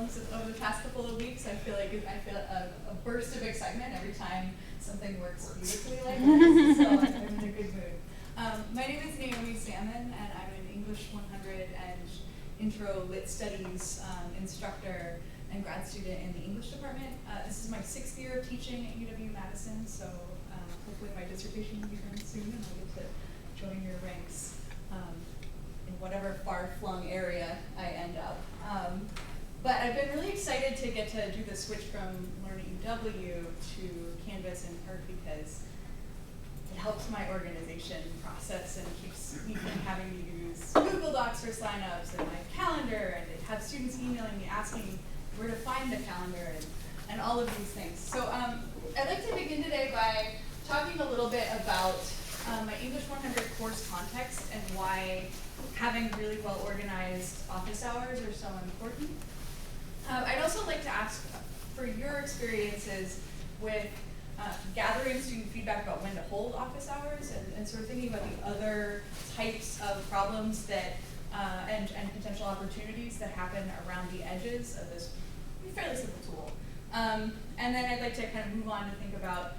problems over the past couple of weeks. I feel a burst of excitement every time something works beautifully like this, so I'm in a good mood. My name is Naomi Salmon, and I'm an English 100 and Intro Lit Studies instructor and grad student in the English department. This is my 6th year of teaching at UW-Madison, so hopefully my dissertation will be done soon and I'll get to join your ranks in whatever far-flung area I end up. But I've been really excited to get to do the switch from Learn at UW to Canvas in part because it helps my organization process and keeps me from having to use Google Docs for signups and my calendar, and have students emailing me asking where to find the calendar and all of these things. So I'd like to begin today by talking a little bit about my English 100 course context and why having really well-organized office hours are so important. I'd also like to ask for your experiences with gathering student feedback about when to hold office hours and sort of thinking about the other types of problems that and potential opportunities that happen around the edges of this fairly simple tool. And then I'd like to kind of move on to think about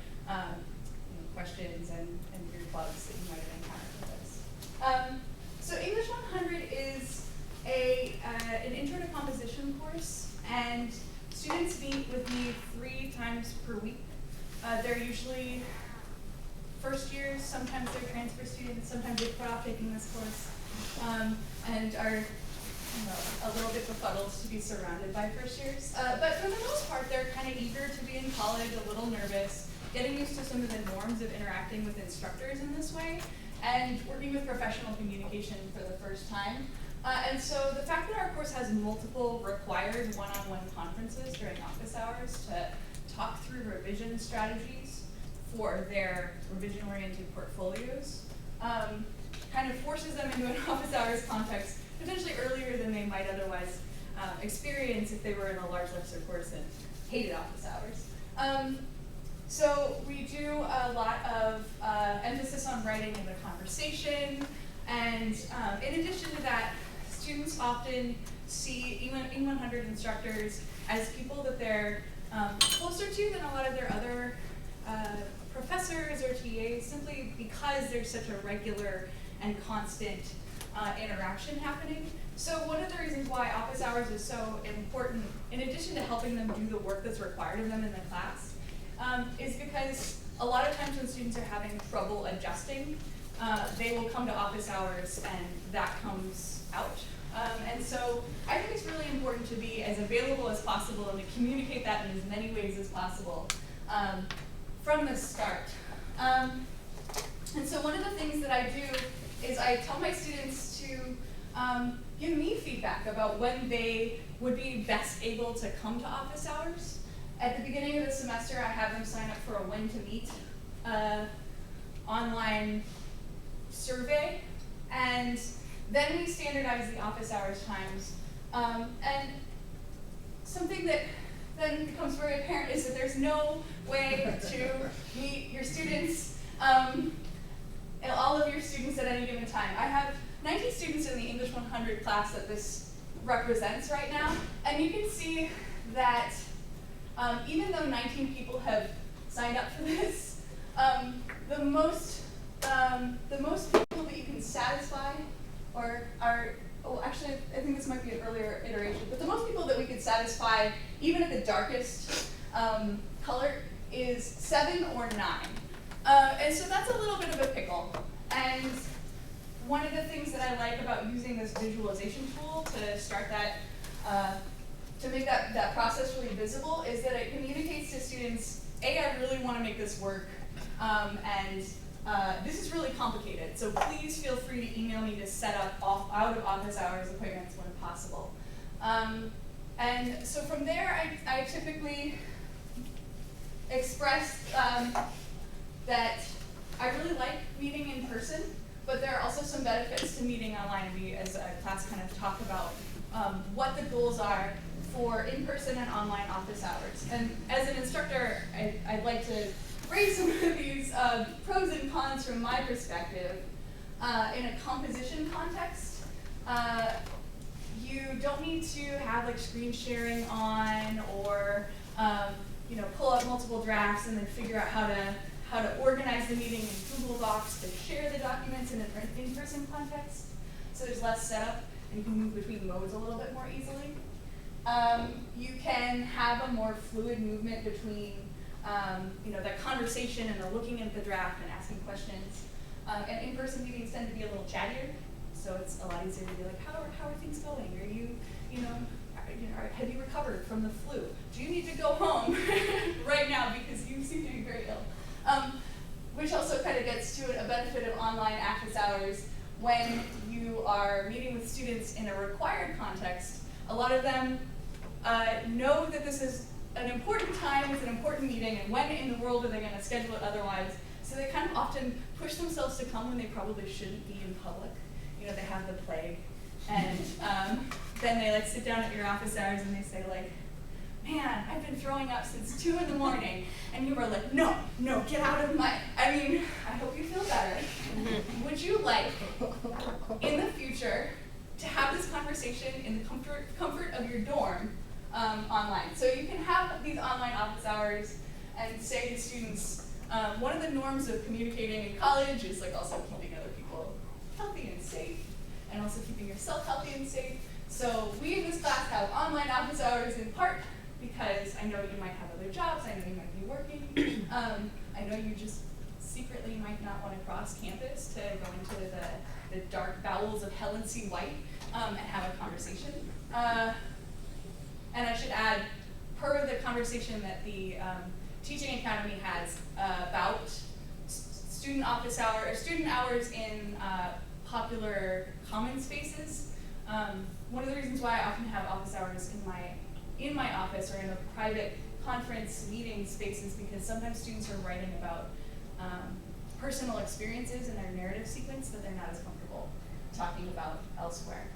questions and weird bugs that you might have encountered with this. So English 100 is an intro to composition course, and students meet with me 3 times per week. They're usually first years, sometimes they're transfer students, sometimes they put off taking this course, and are a little bit befuddled to be surrounded by first years. But for the most part, they're kind of eager to be in college, a little nervous, getting used to some of the norms of interacting with instructors in this way, and working with professional communication for the first time. And so the fact that our course has multiple required one-on-one conferences during office hours to talk through revision strategies for their revision-oriented portfolios kind of forces them into an office hours context potentially earlier than they might otherwise experience if they were in a large lecture course and hated office hours. So we do a lot of emphasis on writing in the conversation, and in addition to that, students often see E100 instructors as people that they're closer to than a lot of their other professors or TAs, simply because there's such a regular and constant interaction happening. So one of the reasons why office hours is so important, in addition to helping them do the work that's required of them in the class, is because a lot of times when students are having trouble adjusting, they will come to office hours and that comes out. And so I think it's really important to be as available as possible and to communicate that in as many ways as possible from the start. And so one of the things that I do is I tell my students to give me feedback about when they would be best able to come to office hours. At the beginning of the semester, I have them sign up for a when to meet online survey, and then we standardize the office hours times. And something that then becomes very apparent is that there's no way to meet your students, all of your students at any given time. I have 19 students in the English 100 class that this represents right now, and you can see that even though 19 people have signed up for this, the most people that you can satisfy actually, I think this might be an earlier iteration, but the most people that we could satisfy, even at the darkest color, is 7 or 9. And so that's a little bit of a pickle. And one of the things that I like about using this visualization tool to start that, to make that process really visible, is that it communicates to students, A, I really want to make this work, and this is really complicated, so please feel free to email me to set up out of office hours appointments when possible. And so from there, I typically express that I really like meeting in person, but there are also some benefits to meeting online. We, as a class, kind of talk about what the goals are for in-person and online office hours. And as an instructor, I'd like to raise some of these pros and cons from my perspective in a composition context. you don't need to have like screen sharing on or pull up multiple drafts and then figure out how to organize the meeting in Google Docs to share the documents in an in-person context. So there's less setup and you can move between modes a little bit more easily. You can have a more fluid movement between the conversation and the looking at the draft and asking questions. And in-person meetings tend to be a little chattier, so it's a lot easier to be like, how are things going? Are you, have you recovered from the flu? Do you need to go home right now because you seem to be very ill? Which also kind of gets to a benefit of online office hours. When you are meeting with students in a required context, a lot of them know that this is an important time, it's an important meeting, and when in the world are they going to schedule it otherwise? So they kind of often push themselves to come when they probably shouldn't be in public. They have the plague. And then they sit down at your office hours and they say man, I've been throwing up since 2 in the morning. And you were like, no, get out of my, I hope you feel better. Would you like, in the future, to have this conversation in the comfort of your dorm online? So you can have these online office hours and say to students, one of the norms of communicating in college is also keeping other people healthy and safe, and also keeping yourself healthy and safe. So we in this class have online office hours in part because I know you might have other jobs, I know you might be working, I know you just secretly might not want to cross campus to go into the dark bowels of hell and see white and have a conversation. And I should add, per the conversation that the Teaching Academy has about student hours in popular common spaces. One of the reasons why I often have office hours in my office or in a private conference meeting space is because sometimes students are writing about personal experiences in their narrative sequence that they're not as comfortable talking about elsewhere.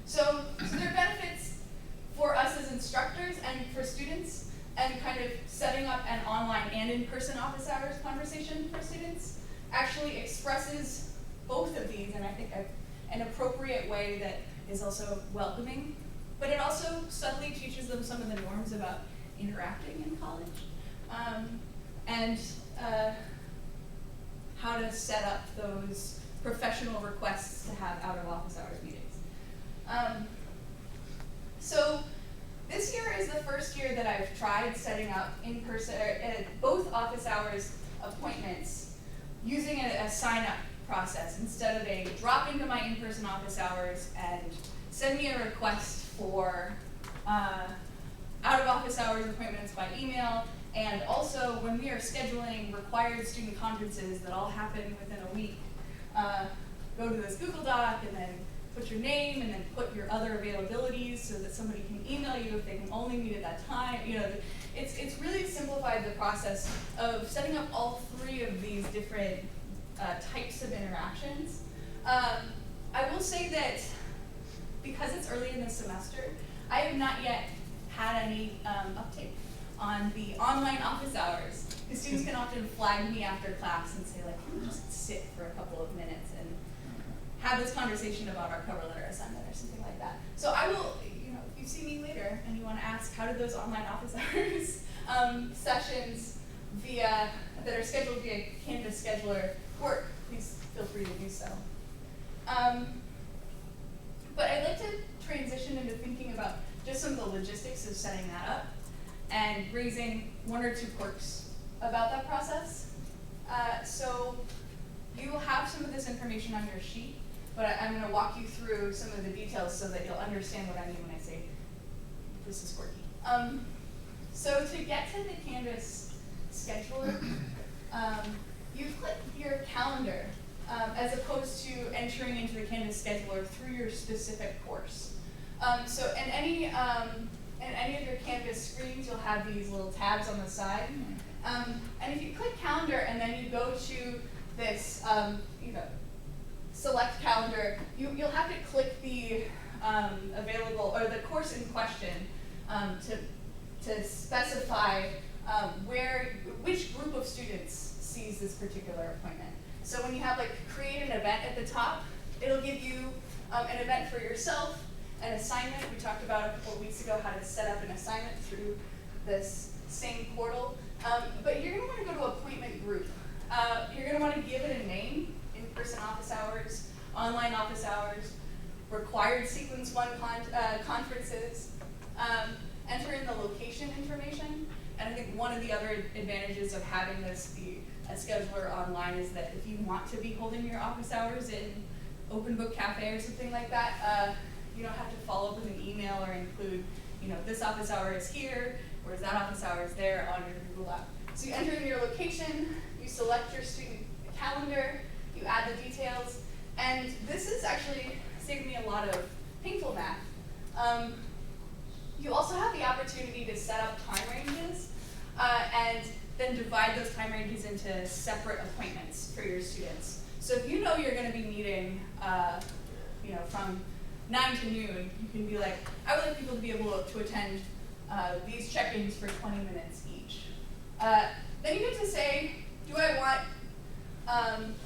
So there are benefits for us as instructors and for students, and kind of setting up an online and in-person office hours conversation for students actually expresses both of these in, I think, an appropriate way that is also welcoming. But it also subtly teaches them some of the norms about interacting in college, and how to set up those professional requests to have out-of-office hours meetings. So this year is the first year that I've tried setting up in-person, both office hours appointments using a sign-up process instead of a drop into my in-person office hours and send me a request for out-of-office hours appointments by email. And also, when we are scheduling required student conferences that all happen within a week, go to this Google Doc and then put your name and then put your other availabilities so that somebody can email you if they can only meet at that time. It's really simplified the process of setting up all 3 of these different types of interactions. I will say that because it's early in the semester, I have not yet had any uptake on the online office hours. The students can often flag me after class and say, can we just sit for a couple of minutes and have this conversation about our cover letter assignment or something like that. So I will, if you see me later and you want to ask how did those online office hours sessions that are scheduled via Canvas Scheduler work, please feel free to do so. But I'd like to transition into thinking about just some of the logistics of setting that up and raising 1 or 2 quirks about that process. So you will have some of this information on your sheet, but I'm going to walk you through some of the details so that you'll understand what I mean when I say this is quirky. So to get to the Canvas scheduler, you click your calendar as opposed to entering into the Canvas scheduler through your specific course. So in any of your Canvas screens, you'll have these little tabs on the side. And if you click calendar and then you go to this, select calendar, you'll have to click the available, or the course in question to specify which group of students sees this particular appointment. So when you have create an event at the top, it'll give you an event for yourself, an assignment. We talked about a couple of weeks ago how to set up an assignment through this same portal. But you're going to want to go to appointment group. You're going to want to give it a name: in-person office hours, online office hours, required sequence 1 conferences. Enter in the location information. And I think one of the other advantages of having this be a scheduler online is that if you want to be holding your office hours in Open Book Cafe or something like that, you don't have to follow up with an email or include, this office hour is here, whereas that office hour is there on your Google app. So you enter in your location, you select your student calendar, you add the details, and this has actually saved me a lot of painful math. You also have the opportunity to set up time ranges and then divide those time ranges into separate appointments for your students. So if you know you're going to be meeting, from 9 to noon, you can be like, I would like people to be able to attend these check-ins for 20 minutes each. Then you get to say, do I want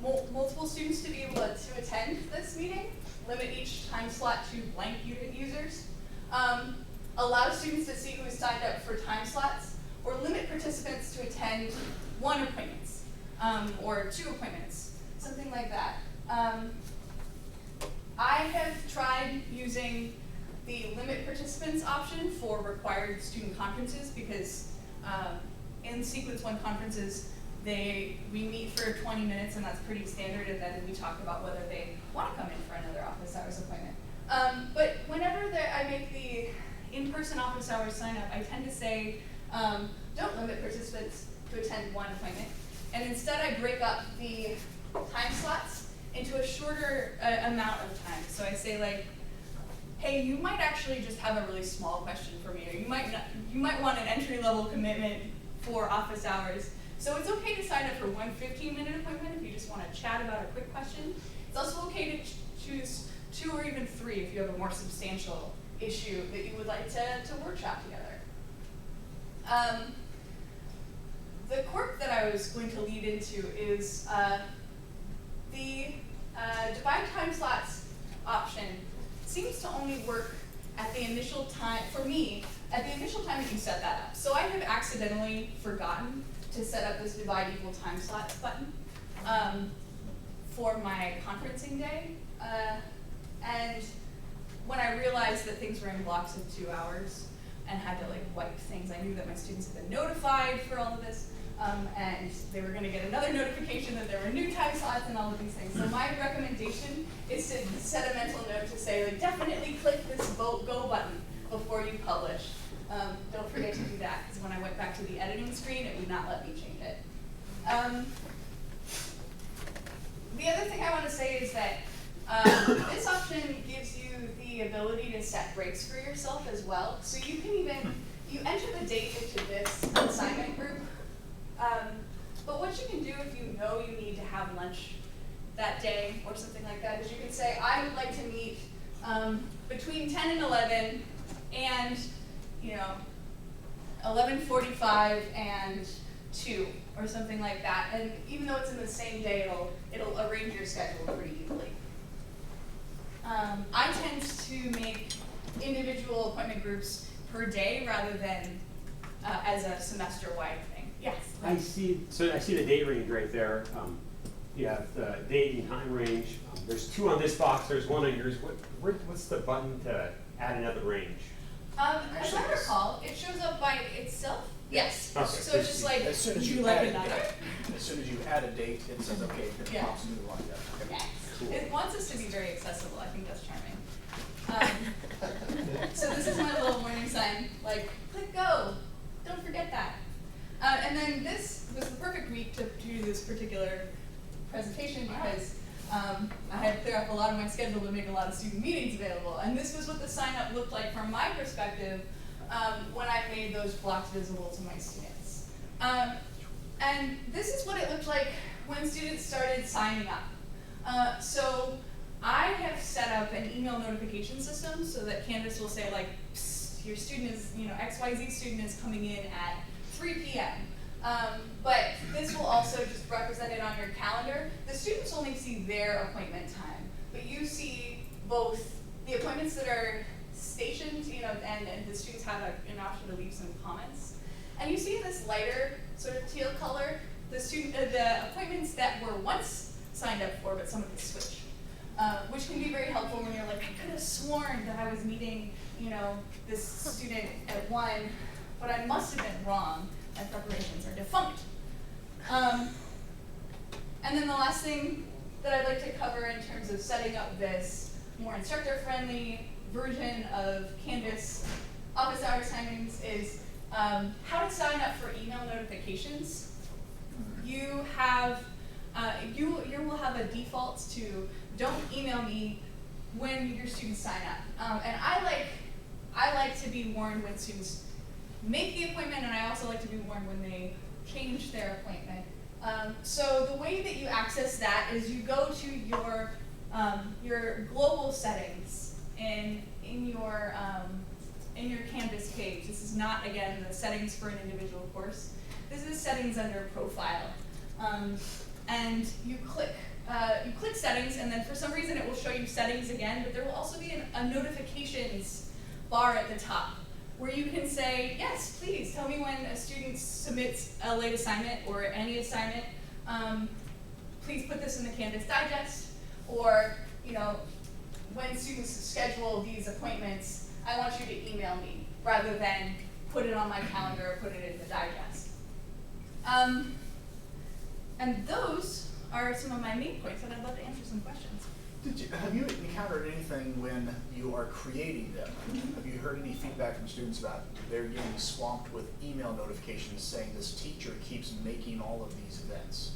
multiple students to be able to attend this meeting? Limit each time slot to blank users. Allow students to see who is signed up for time slots, or limit participants to attend 1 appointment, or 2 appointments, something like that. I have tried using the limit participants option for required student conferences because in Sequence 1 conferences, we meet for 20 minutes, and that's pretty standard, and then we talk about whether they want to come in for another office hours appointment. But whenever I make the in-person office hours sign up, I tend to say, don't limit participants to attend 1 appointment, and instead I break up the time slots into a shorter amount of time. So I say like, hey, you might actually just have a really small question for me, or you might want an entry-level commitment for office hours. So it's okay to sign up for 1 15-minute appointment if you just want to chat about a quick question. It's also okay to choose 2 or even 3 if you have a more substantial issue that you would like to workshop together. The quirk that I was going to lead into is the divide time slots option seems to only work at the initial time, for me, at the initial time that you set that up. So I have accidentally forgotten to set up this divide equal time slots button for my conferencing day. And when I realized that things were in blocks of 2 hours and had to wipe things, I knew that my students had been notified for all of this, and they were going to get another notification that there were new time slots and all of these things. So my recommendation is to set a mental note to say, definitely click this go button before you publish. Don't forget to do that, because when I went back to the editing screen, it would not let me change it. The other thing I want to say is that this option gives you the ability to set breaks for yourself as well. So you can you enter the date into this assignment group. But what you can do if you know you need to have lunch that day or something like that is you can say, I would like to meet between 10 and 11 and 11:45 and 2 or something like that. And even though it's in the same day, it'll arrange your schedule pretty easily. I tend to make individual appointment groups per day rather than as a semester-wide thing. Yes? I see the date range right there. You have the date and time range. There's 2 on this box. There's 1 on yours. What's the button to add another range? As I recall, it shows up by itself. Yes. Okay. So it's just like, As soon as you like add a another. date, as soon as you add a date, it says, okay, it Yeah. pops a new one. Okay. Yes. Cool. It wants us to be very accessible. I think that's charming. So this is my little warning sign, click go. Don't forget that. And then this was the perfect week to do this particular presentation because I had to clear up a lot of my schedule to make a lot of student meetings available. And this was what the sign up looked like from my perspective when I made those blocks visible to my students. And this is what it looked like when students started signing up. So I have set up an email notification system so that Canvas will say psst, your student is, XYZ student is coming in at 3 p.m. But this will also just represent it on your calendar. The students only see their appointment time, but you see both the appointments that are stationed, and the students have an option to leave some comments. And you see this lighter sort of teal color, the appointments that were once signed up for, but someone could switch, which can be very helpful when you're like, I could have sworn that I was meeting, this student at 1, but I must have been wrong. My preparations are defunct. And then the last thing that I'd like to cover in terms of setting up this more instructor-friendly version of Canvas office hours timings is how to sign up for email notifications. You have you will have a default to don't email me when your students sign up, and I like to be warned when students make the appointment, and I also like to be warned when they change their appointment. So the way that you access that is you go to your global settings in your Canvas page. This is not, again, the settings for an individual course. This is settings under profile, and you click settings, and then for some reason it will show you settings again. But there will also be a notifications bar at the top, where you can say, yes, please tell me when a student submits a late assignment or any assignment. Please put this in the Canvas digest, or when students schedule these appointments, I want you to email me rather than put it on my calendar or put it in the digest. And those are some of my main points, and I'd love to answer some questions. Have you encountered anything when you are creating them? Have you heard any feedback from students about they're getting swamped with email notifications saying this teacher keeps making all of these events?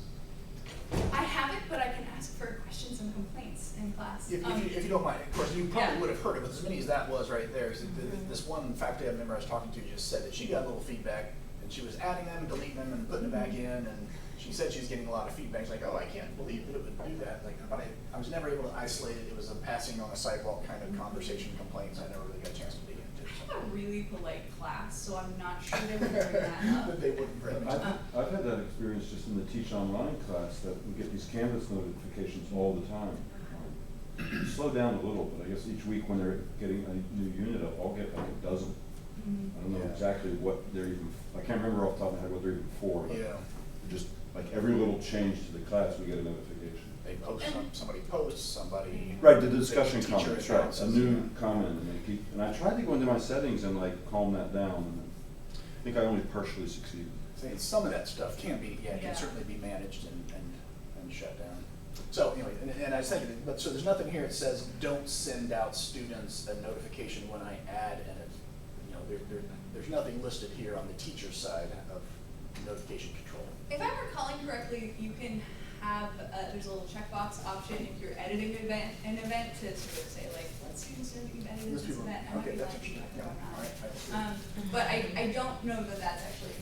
I haven't, but I can ask for questions and complaints in class. If you don't mind, of course, you probably would have heard it, but as many as that was right there. So this one faculty member I was talking to just said that she got a little feedback, and she was adding them, deleting them, and putting it back in, and she said she was getting a lot of feedback. She's like, oh, I can't believe that it would do that. Like, but I was never able to isolate it. It was a passing on a sidewalk kind of conversation complaints. I never really got a chance to dig into. I have a really polite class, so I'm not sure they would bring that up. But they wouldn't bring it up. I've had that experience just in the Teach Online class, that we get these Canvas notifications all the time. Slow down a little, but I guess each week when they're getting a new unit up, I'll get like a dozen. I don't know exactly what they're even, I can't remember off the top of my head what they're even for, but just like every little change to the class, we get a notification. They post, somebody posts, somebody. Right, the discussion the teacher comments, right, a announces, new comment, and they keep, and I tried to go into my settings and like calm that down, and I think I only partially succeeded. Saying some of that stuff can be, can certainly be managed and shut down. So anyway, and I was thinking, but so there's nothing here that says don't send out students a notification when I add, and there's nothing listed here on the teacher side of notification control. If I'm recalling correctly, you can have, there's a little checkbox option if you're editing an event to sort of say like, let students know that you've edited this event. I might be that's lying interesting. or not. But I don't know that that's actually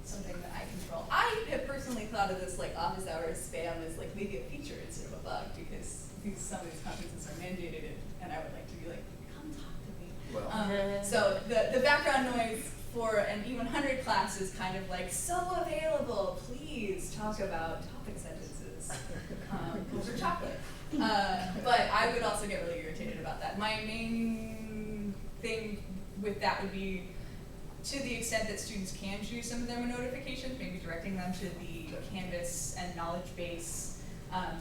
something that I control. I have personally thought of this like office hours spam as like maybe a feature instead of a bug, because some of these conferences are mandated, and I would like to be like, come talk to me. Well, So the background noise for an E100 class is kind of like, so available, please talk about topic sentences. Those are chocolate. But I would also get really irritated about that. My main thing with that would be, to the extent that students can choose some of their notifications, maybe directing them to the Canvas and knowledge base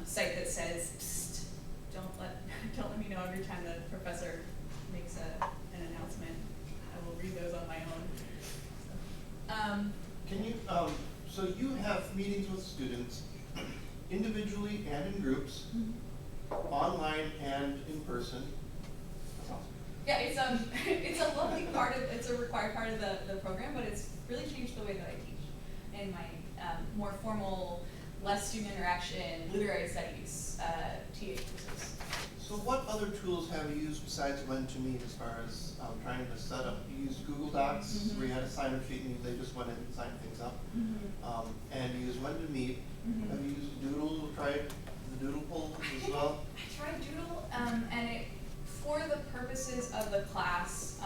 site that says, psst, don't let me know every time the professor makes an announcement. I will read those on my own. Can you, so you have meetings with students individually and in groups, online and in person. That's awesome. Yeah, it's a lovely part of, it's a required part of the program, but it's really changed the way that I teach in my more formal, less student interaction, literary studies TA courses. So what other tools have you used besides When2Meet as far as trying to set up? You used Google Docs where you had a sign-up sheet and they just went in and signed things up. And you used When2Meet. Have you used Doodle, tried the Doodle poll as well? I tried Doodle, and it, for the purposes of the class,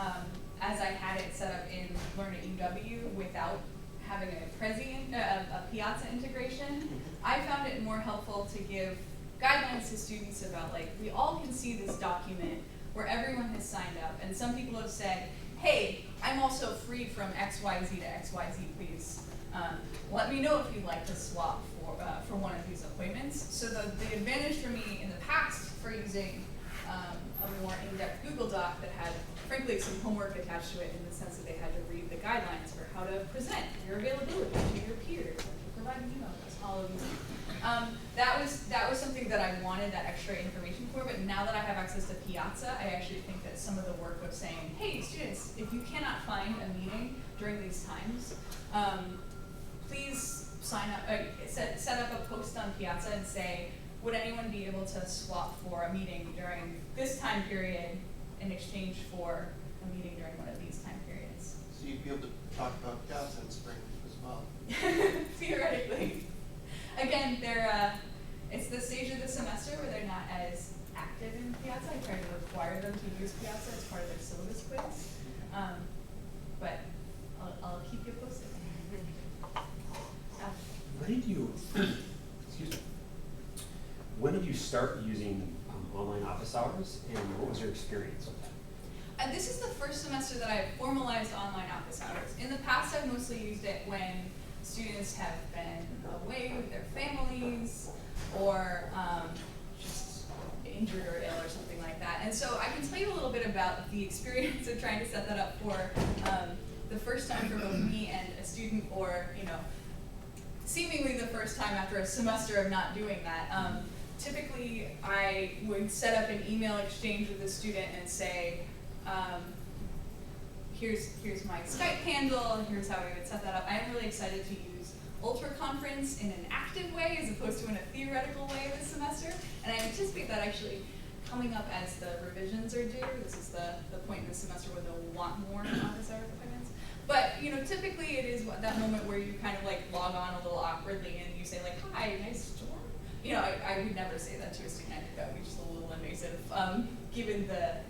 as I had it set up in Learn at UW without having a Piazza integration, I found it more helpful to give guidelines to students about like, we all can see this document where everyone has signed up, and some people have said, hey, I'm also free from XYZ to XYZ, please. Let me know if you'd like to swap for one of these appointments. So the advantage for me in the past for using a more in-depth Google Doc that had, frankly, some homework attached to it in the sense that they had to read the guidelines for how to present your availability to your peers, and to provide an email address, all of these things. That was something that I wanted that extra information for, but now that I have access to Piazza, I actually think that some of the work of saying, hey, students, if you cannot find a meeting during these times, please sign up, set up a post on Piazza and say, would anyone be able to swap for a meeting during this time period in exchange for a meeting during one of these time periods? So you'd be able to talk about Piazza in spring as well. Theoretically. Again, it's the stage of the semester where they're not as active in Piazza. I try to require them to use Piazza as part of their syllabus quiz. But I'll keep you posted. When did you, excuse me, when did you start using online office hours, and what was your experience with that? This is the first semester that I've formalized online office hours. In the past, I've mostly used it when students have been away with their families or just injured or ill or something like that. And so I can tell you a little bit about the experience of trying to set that up for the first time for both me and a student, or seemingly the first time after a semester of not doing that. Typically, I would set up an email exchange with a student and say, here's my Skype handle, here's how we would set that up. I am really excited to use Ultra Conference in an active way as opposed to in a theoretical way this semester. And I anticipate that actually coming up as the revisions are due. This is the point in the semester where they'll want more office hours appointments. But typically it is that moment where you kind of like log on a little awkwardly and you say like, hi, nice to work. I would never say that to a student. I think that would be just a little invasive, given the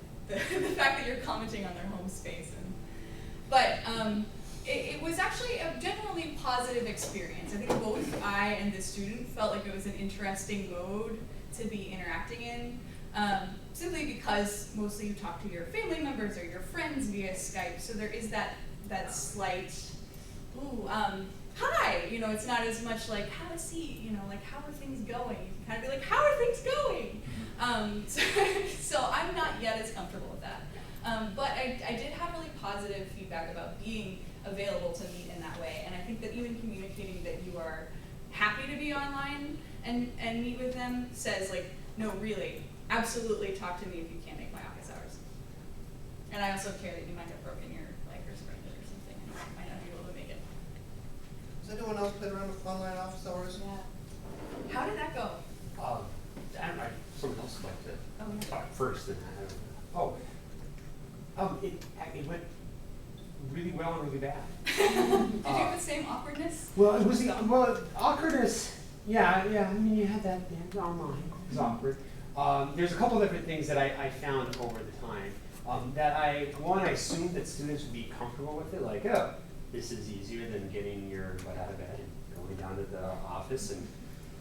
fact that you're commenting on their home space. But it was actually a generally positive experience. I think both I and the student felt like it was an interesting mode to be interacting in, simply because mostly you talk to your family members or your friends via Skype, so there is that slight, ooh, hi, it's not as much like, have a seat, like, how are things going? You can kind of be like, how are things going? So I'm not yet as comfortable with that. But I did have really positive feedback about being available to meet in that way. And I think that even communicating that you are happy to be online and meet with them says like, no, really, absolutely talk to me if you can't make my office hours. And I also care that you might have broken your leg or sprained it or something and you might not be able to make it. Has anyone else played around with online office hours? Yeah. How did that go? Someone else would like to yeah. talk first. And it went really well and really bad. Did you have the same awkwardness? Well, it was awkwardness. Yeah. I mean, you had that online. It was awkward. There's a couple different things that I found over the time that I assumed that students would be comfortable with it. Like, oh, this is easier than getting your butt out of bed and going down to the office and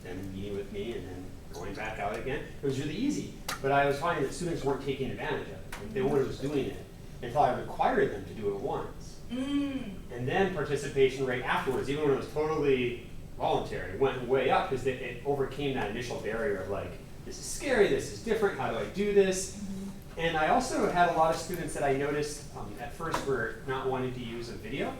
then meeting with me and then going back out again. It was really easy. But I was finding that students weren't taking advantage of it. Like, they weren't just doing it until I required them to do it once. And then participation rate afterwards, even when it was totally voluntary, went way up because it overcame that initial barrier of like, this is scary, this is different, how do I do this? And I also had a lot of students that I noticed at first were not wanting to use a video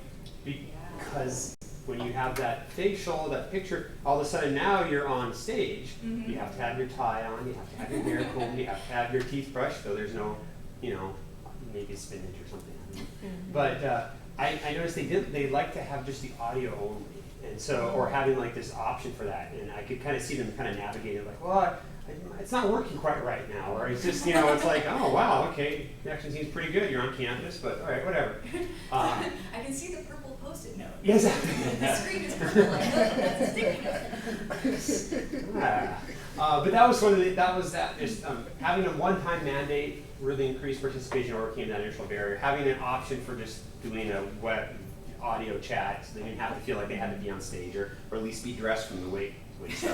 because when you have that facial, that picture, all of a sudden now you're on stage. You have to have your tie on, you have to have your hair combed, you have to have your teeth brushed, so there's no, maybe spinach or something. But I noticed they like to have just the audio only, and so, or having like this option for that, and I could kind of see them kind of navigating like, well, it's not working quite right now, or it's just, it's like, oh wow, okay, connection seems pretty good, you're on campus, but all right, whatever. I can see the purple Post-it note. Yes. The screen is purple, like, oh, that's a sticky note. But that was just having a one-time mandate really increased participation, overcame that initial barrier. Having an option for just doing a web audio chat, so they didn't have to feel like they had to be on stage, or at least be dressed from the way probably so.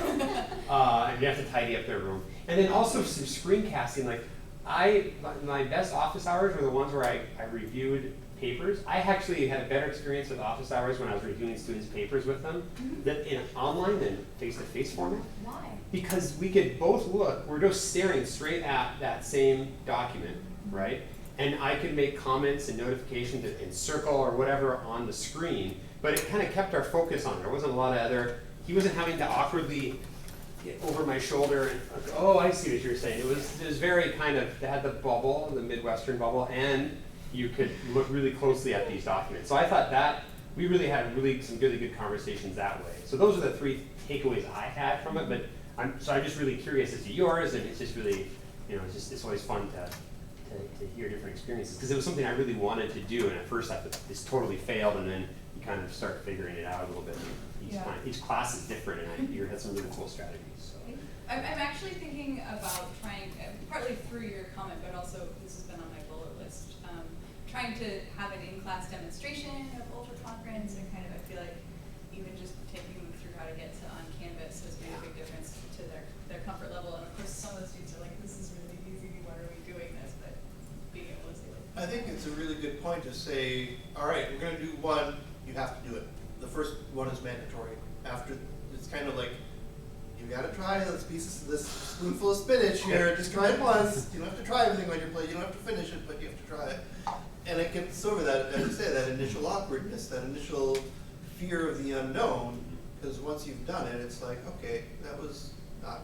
And you have to tidy up their room. And then also some screencasting, like my best office hours were the ones where I reviewed papers. I actually had a better experience with office hours when I was reviewing students' papers with them than in online than face-to-face format. Why? Because we could both look, we're just staring straight at that same document, right? And I could make comments and notifications and circle or whatever on the screen, but it kind of kept our focus on it. There wasn't a lot of other, he wasn't having to awkwardly get over my shoulder and, oh, I see what you're saying. It was very kind of, they had the bubble, the Midwestern bubble, and you could look really closely at these documents. So I thought that we really had some really good conversations that way. So those are the 3 takeaways I had from it, but I'm just really curious as to yours, and it's just really, it's always fun to hear different experiences, because it was something I really wanted to do, and at first I thought this totally failed, and then you kind of start figuring it out a little bit. Each class is different, and you had some really cool strategies. So. I'm actually thinking about trying, partly through your comment, but also this has been on my bullet list, trying to have an in-class demonstration of Ultra Conference, and kind of, I feel like even just taking them through how to get to on Canvas has made a big difference to their comfort level. And of course, some of the students are like, this is really easy, why are we doing this? But being able to say, like, I think it's a really good point to say, all right, we're going to do one, you have to do it. The first one is mandatory. After, it's kind of like, you got to try this spoonful of spinach here, just try it once. You don't have to try everything on your plate, you don't have to finish it, but you have to try it. And it gets over that, as I say, that initial awkwardness, that initial fear of the unknown, because once you've done it, it's like, okay, that was not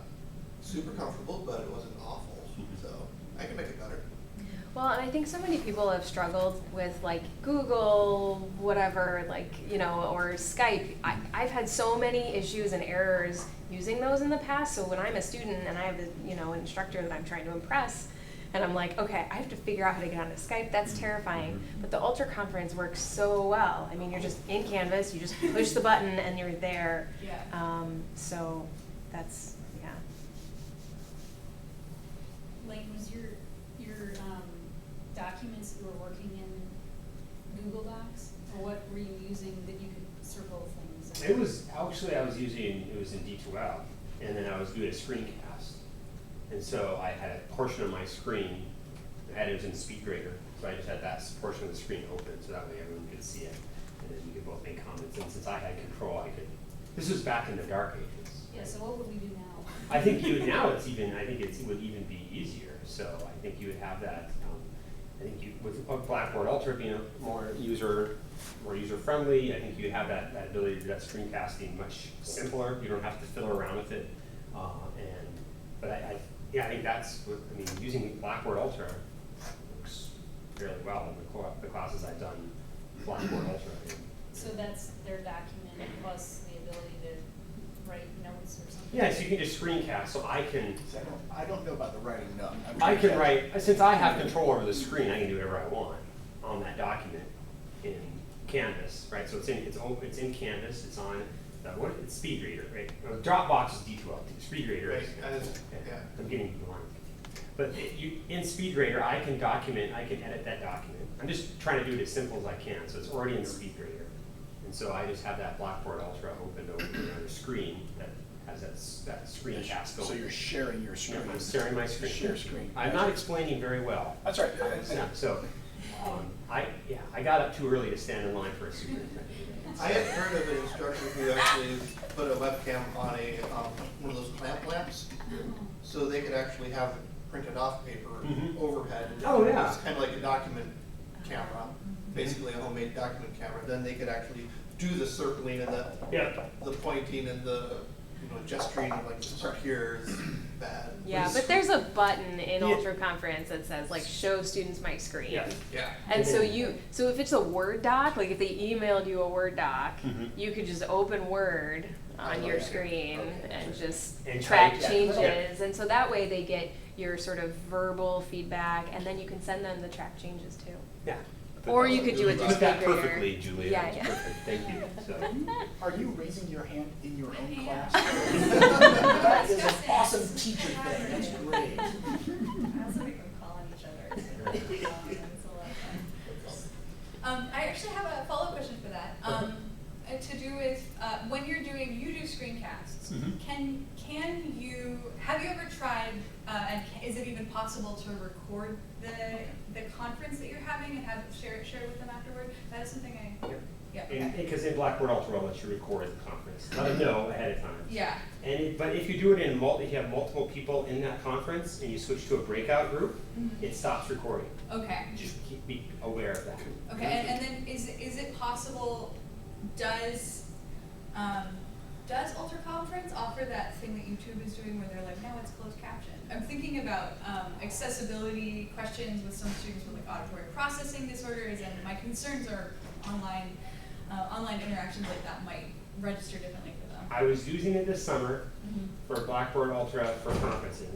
super comfortable, but it wasn't awful, so I can make it better. Well, and I think so many people have struggled with like Google, whatever, like, or Skype. I've had so many issues and errors using those in the past, so when I'm a student and I have an instructor that I'm trying to impress, and I'm like, okay, I have to figure out how to get onto Skype, that's terrifying. But the Ultra Conference works so well. I mean, you're just in Canvas, you just push the button and you're there. yeah. So that's, yeah. Lane, was your documents you were working in Google Docs, or what were you using that you could circle things? It was in D2L, and then I was doing a screencast. And so I had a portion of my screen, it was in SpeedGrader, so I just had that portion of the screen open, so that way everyone could see it, and then we could both make comments. And since I had control, this was back in the dark ages. Yeah, so what would we do now? I think it would even be easier. So I think you would have that, with Blackboard Ultra being more user friendly, I think you have that ability to do that screencasting much simpler. You don't have to fiddle around with it. But I think that's using Blackboard Ultra works fairly well in the classes I've done Blackboard Ultra in. So that's their document plus the ability to write notes or something? Yeah, so you can just screencast, so I can. I don't know about the writing, no. I can write, since I have control over the screen, I can do whatever I want on that document in Canvas, right? So it's in Canvas, it's on, it's SpeedGrader, right? Dropbox is D2L, SpeedGrader is, Yeah. I'm getting blind. But in SpeedGrader, I can edit that document. I'm just trying to do it as simple as I can, so it's already in SpeedGrader. And so I just have that Blackboard Ultra opened over on the screen that has that screencast going. So you're sharing your screen. I'm sharing my screen. Share screen. I'm not explaining very well. That's right. Yeah, so, I got up too early to stand in line for a superintendent. I had heard of an instructor who actually put a webcam on one of those clamp lamps, so they could actually have printed off paper overhead. Oh, yeah. It's kind of like a document camera, basically a homemade document camera. Then they could actually do the circling and the pointing and the gesturing, like this part here is bad. Yeah, but there's a button in Ultra Conference that says like show students my screen. Yeah. Yeah. And so if it's a Word doc, like if they emailed you a Word doc, you could just open Word on your screen and just track changes. And so that way they get your sort of verbal feedback, and then you can send them the track changes too. Yeah. Or you could do it You through put that SpeedGrader. perfectly, Julia. Yeah, That's yeah. perfect. Thank you. So. Are you raising your hand in your own Yeah. class? That is an awesome teacher thing. That's great. I also make them call on each other. It's really fun. It's a lot of fun. I actually have a follow-up question for that. To do with when you do screencasting. screencasts. Mhm. Have you ever tried, and is it even possible to record the conference that you're having and share it with them afterward? That is something yeah, okay. Because in Blackboard Ultra will let you record the conference, let them know ahead of time. Yeah. But if you do it if you have multiple people in that conference and you switch to a breakout group, it stops recording. Okay. Just be aware of that. Okay, and then is it possible, does Ultra Conference offer that thing that YouTube is doing where they're like, no, it's closed caption? I'm thinking about accessibility questions with some students with like auditory processing disorders, and my concerns are online interactions like that might register differently for them. I was using it this summer for Blackboard Ultra for conferencing,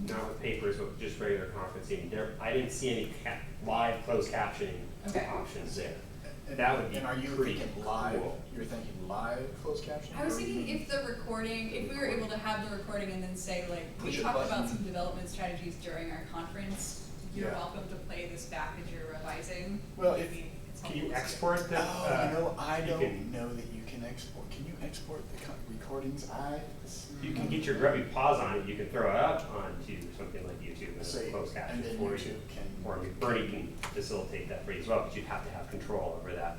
not with papers, but just regular conferencing. I didn't see any live closed captioning options there. That would be And are you pretty thinking live? cool. You're thinking live closed captioning? I was thinking if we were able to have the recording and then say like, we Push a talked button. about some development strategies during our conference, you're Yeah. welcome to play this back as you're revising. Well, Maybe it's Can you helpful to see. export the? I you don't can- know that you can export. Can you export the recordings? You can get your grubby paws on it. You can throw it up onto something like YouTube and Say, it's closed caption and then for you. YouTube can. Or Bernie can facilitate that for you as well, but you'd have to have control over that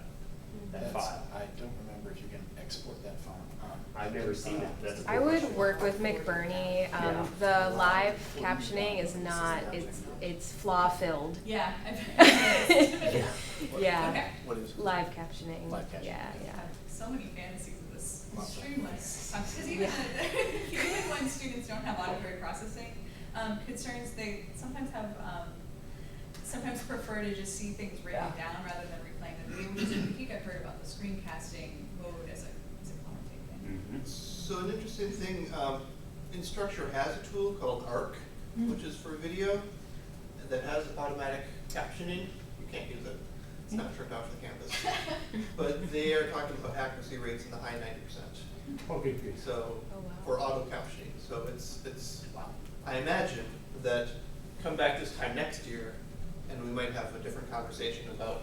file. I don't remember if you can export that file. I've never seen it. That's a I cool would question. work with McBurney. Yeah. The live captioning is not, it's flaw filled. Yeah. Yeah. Okay. What is it? Live captioning. Live captioning. Yeah. So many fantasies of this Lots of streamline. Because even when students don't have auditory processing concerns, they sometimes have sometimes prefer to just see things written down rather than replaying the video, which is a critique I've heard about the screencasting mode as a commentating thing. So an interesting thing, Instructure has a tool called ARC, which is for video, that has automatic captioning. You can't use it. It's not turned out for the campus. But they are talking about accuracy rates in the high 90%. Okay, good. So, Oh, wow. for auto captioning. So it's wow. I imagine that come back this time next year, and we might have a different conversation about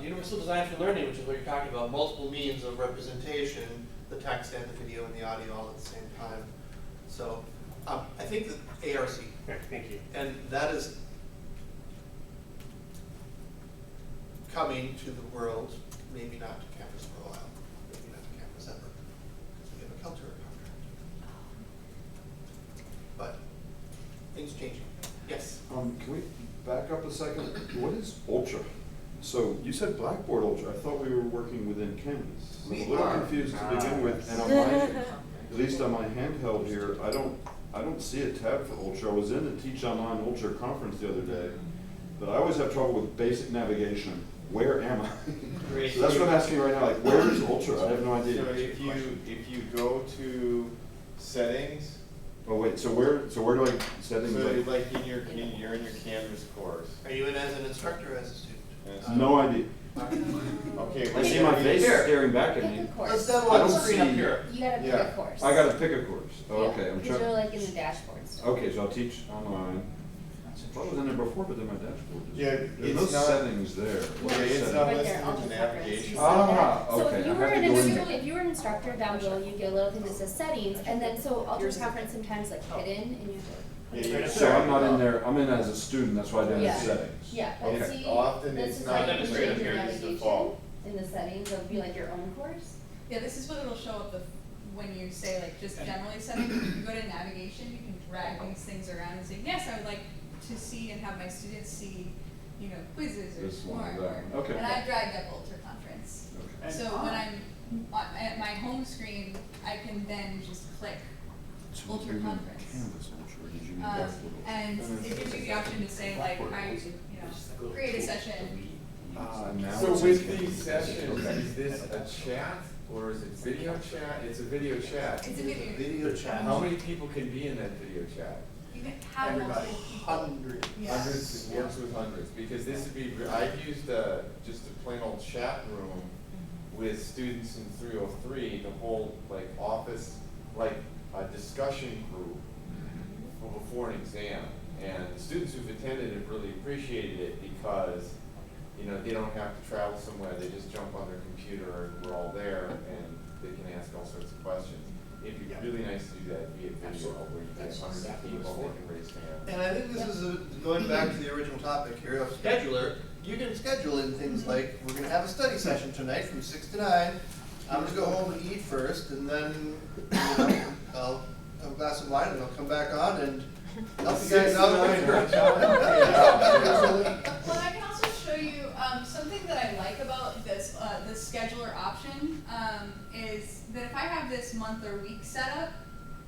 universal design for learning, which is what you're talking about, multiple means of representation, the text and the video and the audio all at the same time. So I think that ARC, Okay, thank you. and that is coming to the world, maybe not to campus for a while, maybe not to campus ever, because we have a Kelter contract. But things changing. Yes? Can we back up a second? What is Ultra? So you said Blackboard Ultra. I thought we were working within Canvas. I'm We a little are. confused to begin with, and on my, at least on my handheld here, I don't see a tab for Ultra. I was in the Teach Online Ultra conference the other day, but I always have trouble with basic navigation. Where am I? Great. So that's what I'm asking right now. Like, where is Ultra? I have no idea. So if you go to settings, Oh wait. So where do I settings? so Like, like you're in your Canvas course. Are you in as an instructor or as a student? And it's- no idea. Okay. I see my face Here. staring back at Pick me. a course. Let's demo I on the don't screen up see- here. You gotta pick Yeah. a course. I gotta pick a course. Oh, okay. I'm Because you're trying. like in the dashboards. Okay, so I'll teach online. I thought it was in there before, but then my dashboard is. Yeah, There's no it's not- settings there. What Okay, are it's settings? not Right listed there, in I'll the just reference. navigation. You see Ah, that? So okay, if you I were have to an go in instructor, there. if you were an instructor down below, you get a little thing that says settings, and then so Ultra Conference sometimes like hidden, and you have to. Yeah, So I'm not in there, I'm in as a student, that's why I don't Yeah. have settings. Yeah, but Okay. see, Often this it's is not like you demonstrated change your here, it's navigation default. in the settings of be like your own course. Yeah, this is what it'll show up when you say like just generally settings. If you go to navigation, you can drag these things around and say, yes, I would like to see and have my students see, quizzes or This one, SMART. that one. Okay. And I dragged up Ultra Conference. Okay. So when I'm at my home screen, I can then just click So Ultra you're in Conference. Canvas Ultra, or did you mean Blackboard Ultra? And it gives you the option to say like, create a session. Now So it's with in these Canvas. sessions, Okay. is this a chat or is it video chat? It's a video chat. It's a video. Video chat. How many people can be in that video chat? You can have Everybody. multiple people. Hundred. Yeah. Hundreds, it works with hundreds, because this would be, I've used just a plain old chat room with students in 303 to hold like office, like a discussion group before an exam. And the students who've attended have really appreciated it because, they don't have to travel somewhere, they just jump on their computer and we're all there and they can ask all sorts of questions. it'd be Yeah. really nice to do that via video, Absolutely. where you get That's hundreds of exactly what people, it's they for. can raise hands. And I think this is going back to the original topic here of scheduler. You can schedule in things like, we're gonna have a study session tonight from 6 to 9. I'm gonna go home and eat first, and then, I'll have a glass of wine, and I'll come back on and help you guys out. Well, I can also show you something that I like about this scheduler option is that if I have this month or week set up,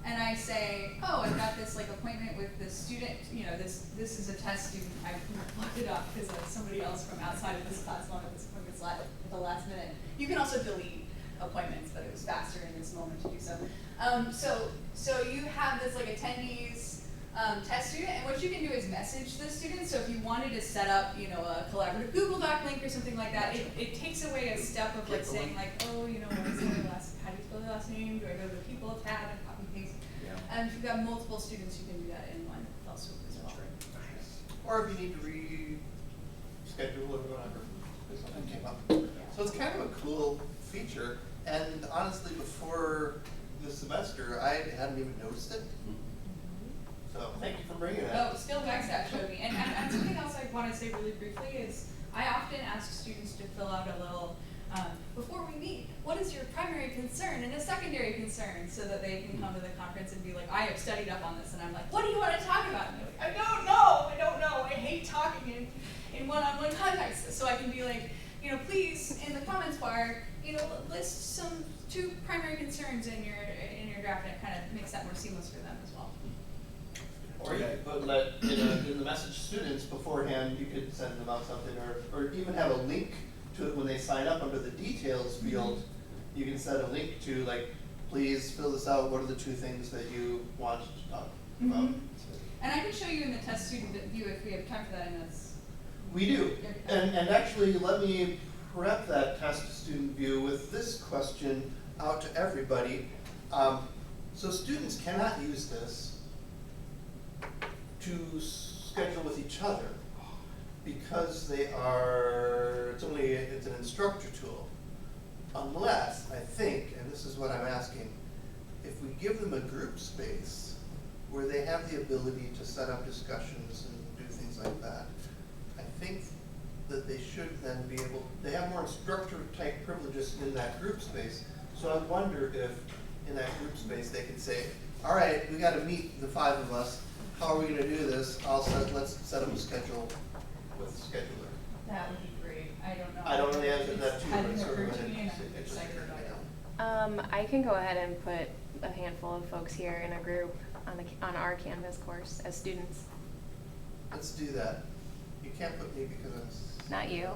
and I say, oh, I've got this like appointment with this student, you know, this is a test student. I looked it up because somebody else from outside of this class wanted this appointment at the last minute. You can also delete appointments, but it was faster in this moment to do so. So you have this like attendees test student, and what you can do is message the student. So if you wanted to set up, you know, a collaborative Google Doc link or something like that, it takes away a step of like saying like, oh, you know, what is their last, how do you spell their last name? Do I go to the people tab and copy paste? Yeah. And if you've got multiple students, you can do that in one fell swoop as well. Or if you need to reschedule or whatever, if something came up. So it's kind of a cool feature, and honestly, before this semester, I hadn't even noticed it. So thank you for bringing that. Oh, Skill Backstab showed me. And something else I want to say really briefly is I often ask students to fill out a little, before we meet, what is your primary concern and a secondary concern, so that they can come to the conference and be like, I have studied up on this, and I'm like, what do you want to talk about? And they're like, I don't know, I hate talking in one-on-one context. So I can be like, you know, please, in the comments bar, you know, list some 2 primary concerns in your draft, and it kind of makes that more seamless for them as well. Or you could in the message students beforehand, you could send them out something, or even have a link to it when they sign up under the details field. You can set a link to like, please fill this out, what are the 2 things that you want to talk about? And I can show you in the test student view if we have time for that, and that's. We do, and actually let me prep that test student view with this question out to everybody. So students cannot use this to schedule with each other because it's an instructor tool. Unless, I think, and this is what I'm asking, if we give them a group space where they have the ability to set up discussions and do things like that, I think that they should then be able, they have more instructor type privileges in that group space. So I wonder if in that group space they could say, all right, we gotta meet the 5 of us. How are we gonna do this? Let's set up a schedule with the scheduler. That would be great. I don't know. I don't know the answer to that too, but Hadn't it's sort of occurred to an me, and I'm interesting excited about it. I can go ahead and put a handful of folks here in a group on our Canvas course as students. Let's do that. You can't put me because I'm Not you.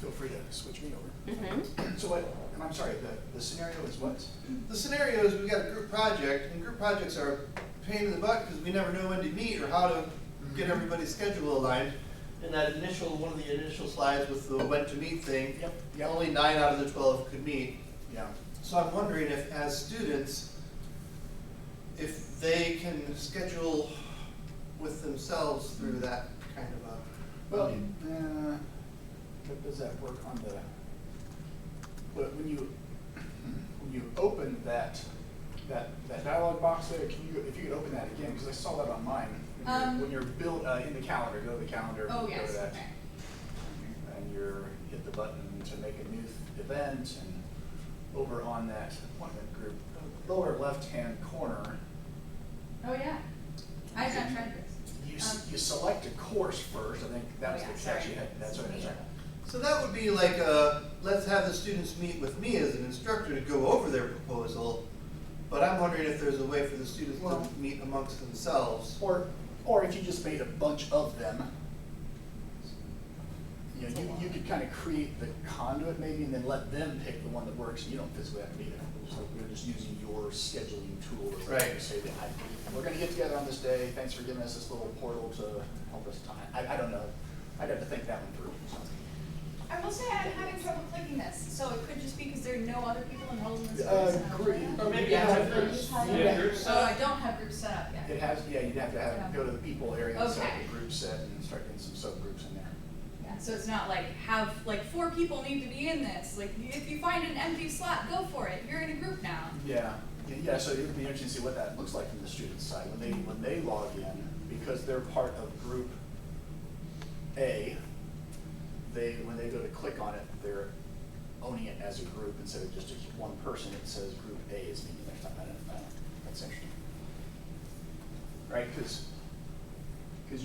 Feel free to switch me over. Mm-hmm. So what, and I'm sorry, the scenario is what? The scenario is we've got a group project, and group projects are a pain in the butt because we never know when to meet or how to get everybody's schedule aligned. In that one of the initial slides with the when to meet thing, only 9 out of the 12 could meet. Yeah. So I'm wondering if, as students, if they can schedule with themselves through that kind of a. Well, does that work on the, when you open that dialog box there, if you could open that again, because I saw that on mine. When you're built in the calendar, go to the calendar, Oh, go yes, to that, okay. and hit the button to make a new event, and over on that appointment group, lower left-hand corner, Oh, yeah. I've not tried this. you select a course first. I think that was Oh, yeah, the sorry. catch you had. That's right. That's right. So that would be like, let's have the students meet with me as an instructor to go over their proposal, but I'm wondering if there's a way for the students to meet amongst themselves. Or if you just made a bunch of them, you could kind of create the conduit maybe, and then let them pick the one that works. You don't physically have to be there. So we're just using your scheduling tool to Right. say that we're going to get together on this day. Thanks for giving us this little portal to help us time. I don't know. I'd have to think that one through. So. I will say I'm having trouble clicking this, so it could just be because there are no other people enrolled in this course. and I'm trying to- Or maybe Yeah. have groups. So I don't have groups set up yet. It has, you'd have to go to the people area and set up Okay. a group set and start getting some subgroups in there. Yeah, so it's not like have like 4 people need to be in this. Like if you find an empty slot, go for it. You're in a group now. Yeah, yeah, so it would be interesting to see what that looks like from the student side. When they log in, because they're part of group A, when they go to click on it, they're owning it as a group instead of just one person. It says group A is meeting next time. I don't know. That's interesting. Right, because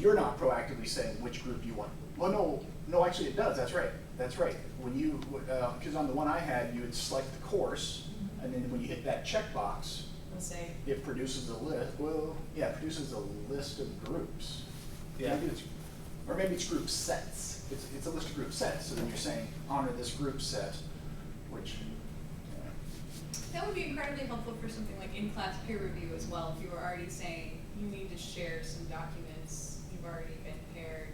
you're not proactively saying which group you want. Well, no, actually it does, that's right. When you, because on the one I had, you would select the course, and then when you hit that checkbox, We'll say. it produces a list, it produces a list of groups. Yeah. Maybe it's group sets. It's a list of group sets, so then you're saying honor this group set, which, That would be incredibly helpful for something like in-class peer review as well. If you were already saying you need to share some documents, you've already been paired.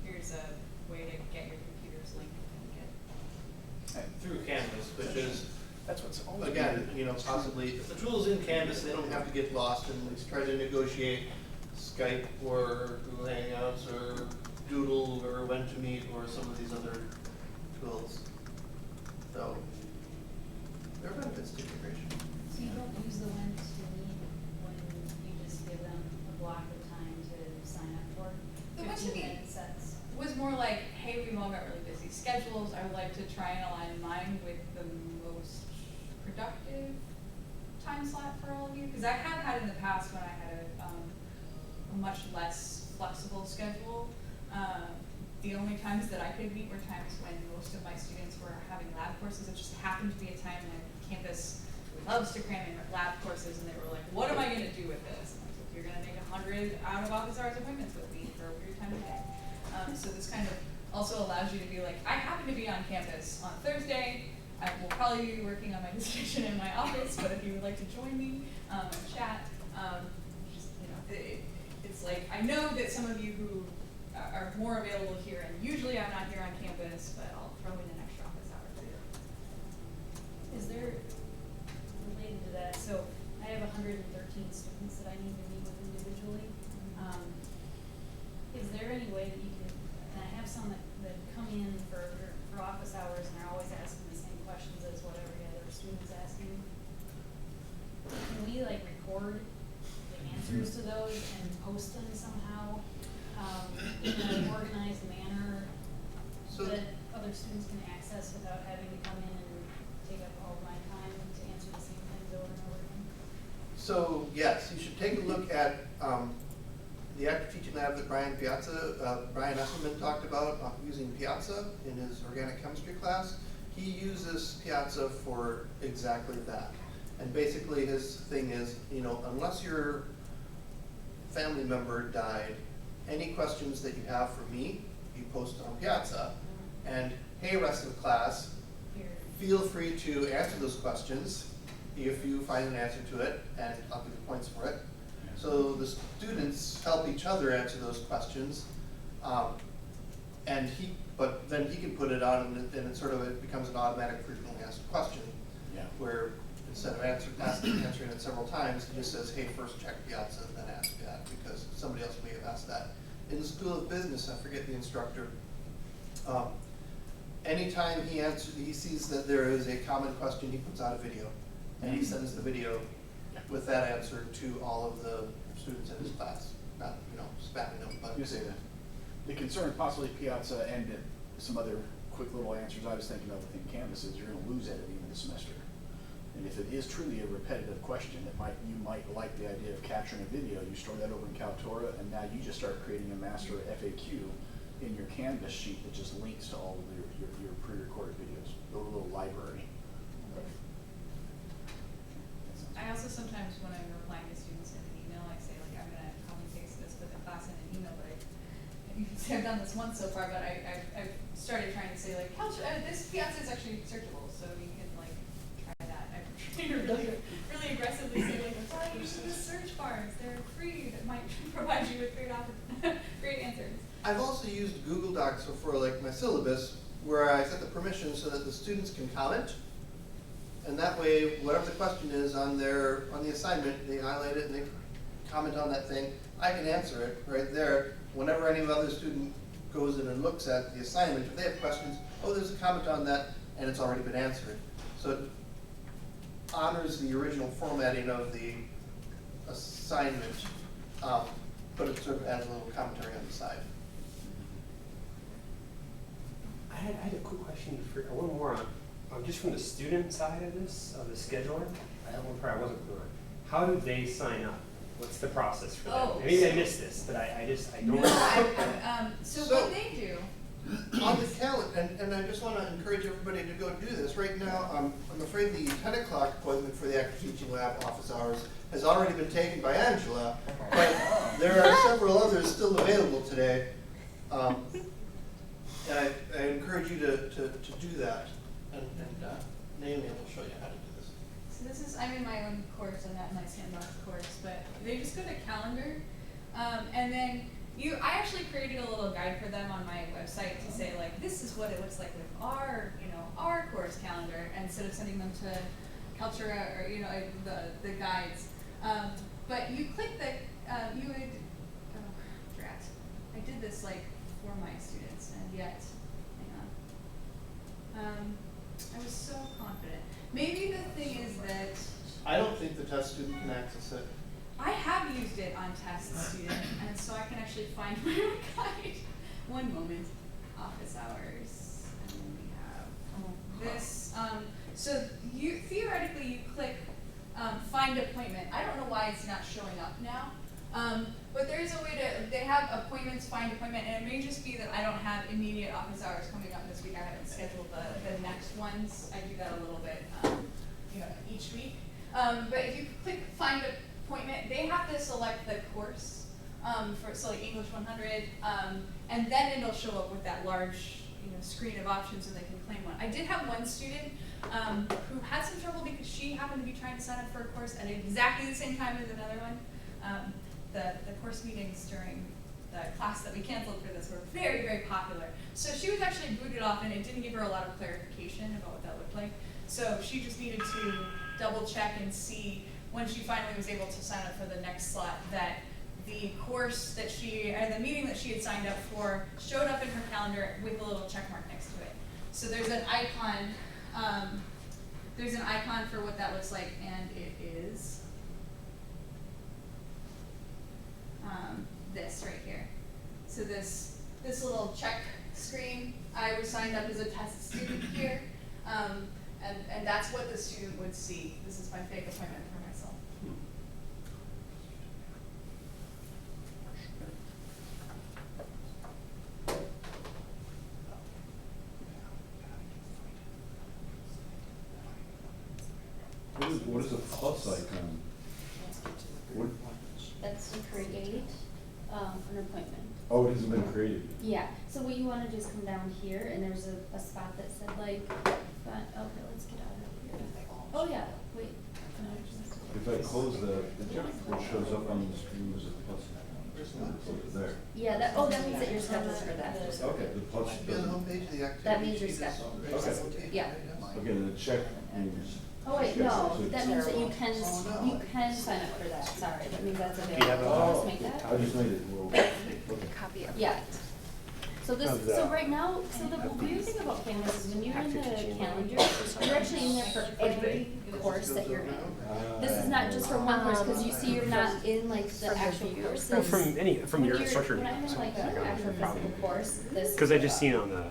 Here's a way to get your computers linked and get. Through Canvas, which is, that's what's always again, possibly, if the tool's in Canvas, they don't have to get lost and try to negotiate Skype or Google Hangouts or Doodle or When to Meet or some of these other tools. So, there are benefits to integration. So you don't use the ones to meet when you just give them a block of time to sign up for? The ones to 15-minute meet sets. was more like, hey, we've all got really busy schedules. I would like to try and align mine with the most productive time slot for all of you. Because I have had in the past when I had a much less flexible schedule. The only times that I could meet were times when most of my students were having lab courses. It just happened to be a time when campus loves to cram in lab courses, and they were like, what am I going to do with this? And I was like, you're going to make 100 out-of-office hours appointments with me for a weird time of day. So this kind of also allows you to be like, I happen to be on campus on Thursday. I will probably be working on my dissertation in my office, but if you would like to join me and chat, just, it's like, I know that some of you who are more available here, and usually I'm not here on campus, but I'll throw in an extra office hour for you. Is there, related to that, so I have 113 students that I need to meet with individually. Is there any way that you can, and I have some that come in for office hours and are always asking the same questions as what every other student's asking. Can we like record the answers to those and post them somehow in an organized manner So that other students can access without having to come in and take up all of my time to answer the same things over and over again? So yes, you should take a look at the active teaching lab that Brian Esselman talked about using Piazza in his organic chemistry class. He uses Piazza for exactly that. And basically his thing is, unless your family member died, any questions that you have for me, you post on Piazza. And hey, rest of the class, feel free to answer those questions if you find an answer to it, and I'll give you points for it. So the students help each other answer those questions, but then he can put it on, and it becomes an automatic frequently asked question. Yeah. Where instead of answering it several times, he just says, hey, first check Piazza and then ask that, because somebody else may have asked that. In the School of Business, I forget the instructor, anytime he sees that there is a common question, he puts out a video, and he sends the video with that answer to all of the students in his class. Not, spamming them, but. You say that. The concern possibly Piazza and some other quick little answers I was thinking of within Canvas is you're going to lose editing in the semester. And if it is truly a repetitive question, you might like the idea of capturing a video. You store that over in Kaltura, and now you just start creating a master FAQ in your Canvas sheet that just links to all of your pre-recorded videos, a little library. I also sometimes, when I'm replying to students in an email, I say, like, I'm going to copy paste this for the class in an email, but you can say I've done this once so far, but I've started trying to say, like, this Piazza is actually searchable, so you can, like, try that. I've really aggressively say, like, apply to the search bars. They're free. That might provide you with great answers. I've also used Google Docs for like my syllabus, where I set the permissions so that the students can comment. And that way, whatever the question is on the assignment, they highlight it and they comment on that thing. I can answer it right there. Whenever any other student goes in and looks at the assignment, if they have questions, oh, there's a comment on that, and it's already been answered. So it honors the original formatting of the assignment, but it sort of adds a little commentary on the side. I had a quick question for one more on just from the student side of this, of the scheduler. I have one part I wasn't clear on. How do they sign up? What's the process for that? Oh, Maybe I so- missed this, but I don't. No, so So- what they do, On the calendar, and I just want to encourage everybody to go do this. Right now, I'm afraid the 10 o'clock appointment for the active teaching lab office hours has already been taken by Angela, but there are several others still available today. And I encourage you to do that. And Naomi will show you how to do this. so this is, I'm in my own course, I'm not in my Sandbox course, but they just go to calendar, and then I actually created a little guide for them on my website to say like, this is what it looks like with our, our course calendar, instead of sending them to Kaltura or, the guides. But you click the, you would, oh, drat. I did this like for my students, and yet, hang on. I was so confident. Maybe the thing is that I don't think the test student can access it. I have used it on test student, and so I can actually find my own guide. One moment, office hours, and then we have this. So you theoretically you click find appointment. I don't know why it's not showing up now, but there is a way to. They have appointments, find appointment, and it may just be that I don't have immediate office hours coming up this week. I haven't scheduled the next ones. I do that a little bit, each week. But if you click find appointment, they have to select the course so like English 100, and then it'll show up with that large screen of options, and they can claim one. I did have one student who had some trouble because she happened to be trying to sign up for a course at exactly the same time as another one. The course meetings during the class that we canceled for this were very, very popular. So she was actually booted off, and it didn't give her a lot of clarification about what that looked like. So she just needed to double check and see when she finally was able to sign up for the next slot that the course that the meeting that she had signed up for showed up in her calendar with a little check mark next to it. So there's an icon, for what that looks like, and it is this right here. So this little check screen, I was signed up as a test student here, and that's what the student would see. This is my fake appointment for myself. What is a plus icon? What? That's to create an appointment. Oh, it hasn't been created. Yeah, so what you wanna do is come down here, and there's a spot that said like, okay, let's get out of here. Oh yeah, wait. If I close what shows up on the screen is a plus icon. Over there. Yeah, that means that you're scheduled for that. Okay, the plus Should be on the doesn't. homepage of the activity. That means you're sheet is scheduled. rotated, Yeah. Again, the check means. Oh wait, no, scheduled, so that means that you can sign up for that, sorry, that means that's you have available. a- Can you just make that? I just made it, well, okay. Copy of Yeah. that. So so right now, so the weird thing about Canvas is when you're in the calendar, you're actually in there for every course that you're in. This is not just for one course, because you see you're not in like the actual courses. No, from your structured. When I'm in like an actual physical course, this. Because I just seen it on the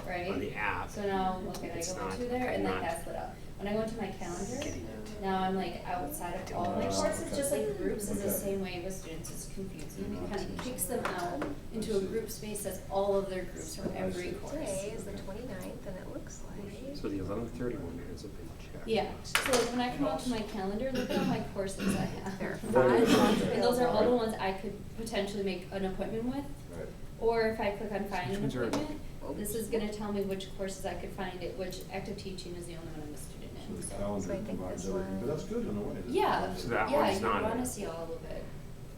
Right? app. So now, okay, I It's go not- into there and I'm like not that's lit up. When I go into my calendar, getting it. now I'm like outside of all my courses, just like groups is the Okay. same way with students, it's confusing. It kind of kicks them out into a group space that's all of their groups from every course. Today is the 29th, and it looks like. So the 11:31 is a big check. Yeah, so like when I come out to my calendar, look at all my courses I have. There are Right. 5 And those are all the ones I could potentially make an appointment with. Right. Or if I click on find Which an ones are- appointment, this is gonna tell me which courses I could find it, which active teaching is the only one I'm a student So in, the so. calendar So I think provides this everything, but one- that's good in a way. Yeah, So that yeah, one's you not wanna in. see all of it.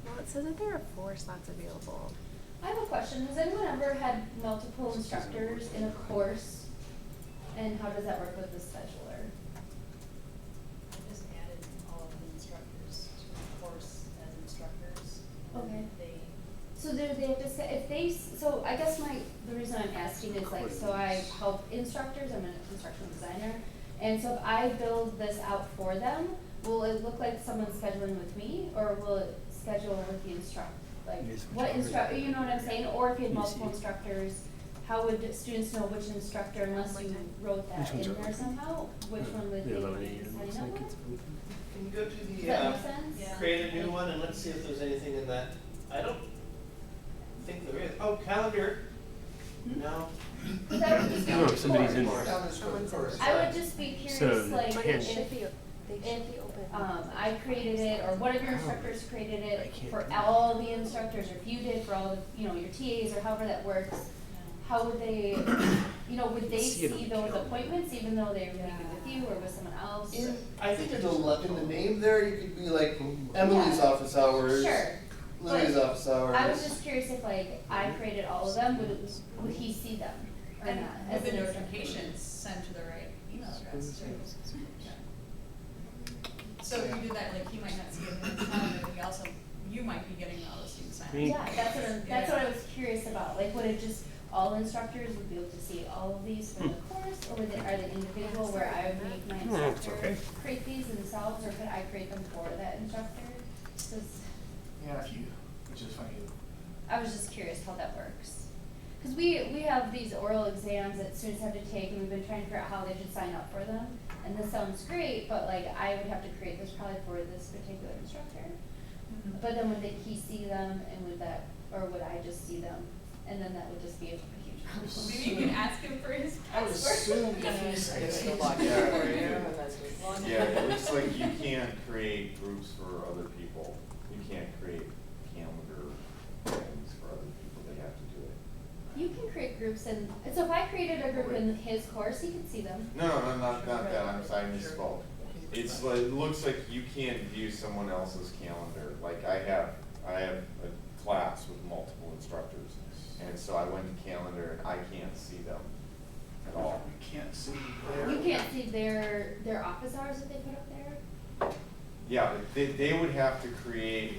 Well, it says that there are 4 slots available. I have a question, has anyone ever had multiple instructors in a course? And how does that work with the scheduler? I just added all of the instructors to the course as instructors. Okay. They So they have to say, if they, so I guess the reason I'm asking is like, so I help instructors, I'm an instructional designer, and so if I build this out for them, will it look like someone's scheduling with me, or will it schedule with the instructor? Like, what instructor, you know what I'm saying? Or if you had multiple instructors, how would students know which instructor, unless you wrote that in there somehow? Which one would they be signing up with? Can you go to Does the, that make sense? Yeah. create a new one, and let's see if there's anything in that. I don't think there is. Oh, calendar. No. That would just be No, somebody's in. Calendar's for the course. I would just be So curious, the like, But It if, should be, they should be open. I created it, or one of your instructors created I it can't for do that. all the instructors, or if you did for all the, your TAs, or however that works, how would they, would they See it on see the those calendar. appointments, even though they were meeting with you or with someone else? I think in the name there, you could be like Emily's office hours. Sure. Lily's But office hours. I was just curious if like I created all of them, would he see them or And not? with the an instructor? notifications sent to the right email address too. So if you did that, like, he might not see it in his calendar, but you might be getting all the students signed. Yeah, that's what I was curious about, like, would it just, all instructors would be able to see all of these for the course, or are they individual where I would make my it's instructor okay. create these themselves, or could I create them for that instructor? Yeah, which is funny. I was just curious how that works. Cause we have these oral exams that students have to take, and we've been trying to figure out how they should sign up for them, and this sounds great, but like, I would have to create this probably for this particular instructor. But then would he see them, and would I just see them, and then that would just be a huge problem. Maybe you can ask him for his I would password. assume that he's. Yeah, it looks like you can't create groups for other people. You can't create calendar things for other people. They have to do it. You can create groups, and so if I created a group in his course, he could see them. No, not that. I'm sorry, I misspoke. It's like, it looks like you can't view someone else's calendar. Like I have a class with multiple instructors, and so I went to calendar and I can't see them at all. You can't see You can't see their office hours that they put up there? Yeah, but they would have to create